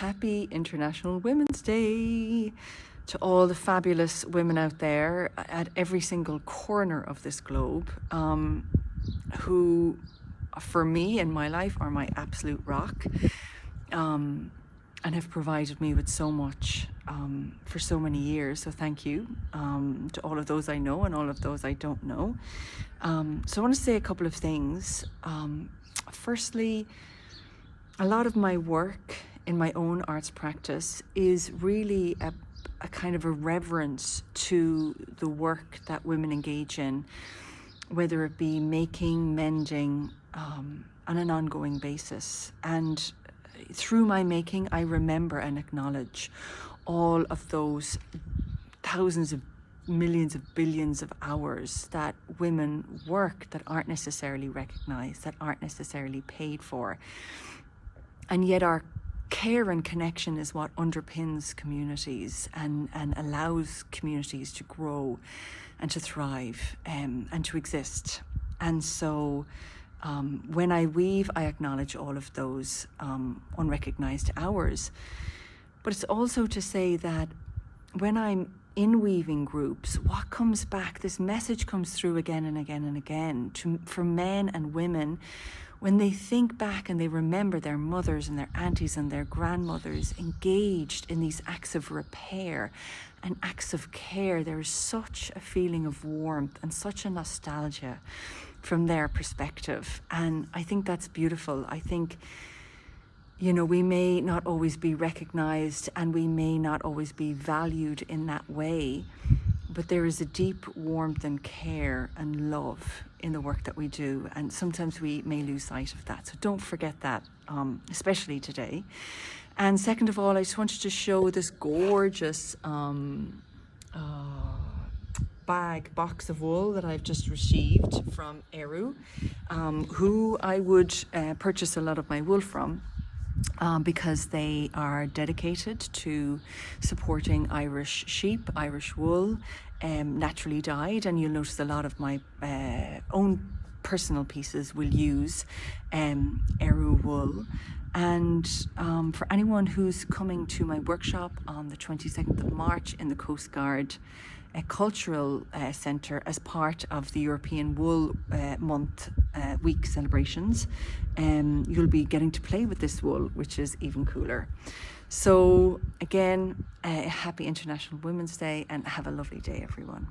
happy International Women's Day to all the fabulous women out there at every single corner of this globe who, for me in my life, are my absolute rock and have provided me with so much for so many years. So thank you to all of those I know and all of those I don't know. So I want to say a couple of things. Firstly, a lot of my work in my own arts practice is really a kind of a reverence to the work that women engage in, whether it be making, mending, on an ongoing basis. And through my making, I remember and acknowledge all of those thousands of millions of billions of hours that women work that aren't necessarily recognized, that aren't necessarily paid for. And yet our care and connection is what underpins communities and allows communities to grow and to thrive and to exist. And so when I weave, I acknowledge all of those unrecognized hours. But it's also to say that when I'm in weaving groups, what comes back, this message comes through again and again and again for men and women when they think back and they remember their mothers and their aunties and their grandmothers engaged in these acts of repair and acts of care. There is such a feeling of warmth and such a nostalgia from their perspective. And I think that's beautiful. I think, you know, we may not always be recognized and we may not always be valued in that way, but there is a deep warmth and care and love in the work that we do. And sometimes we may lose sight of that. So don't forget that, especially today. And second of all, I just wanted to show this gorgeous box of wool that I've just received from Eru, who I would purchase a lot of my wool from. Because they are dedicated to supporting Irish sheep, Irish wool, naturally dyed, and you'll notice a lot of my own personal pieces will use Eru wool. And for anyone who's coming to my workshop on the 22nd of March in the Coast Guard Cultural Centre as part of the European Wool Month week celebrations, you'll be getting to play with this wool, which is even cooler. So again, happy International Women's Day and have a lovely day, everyone.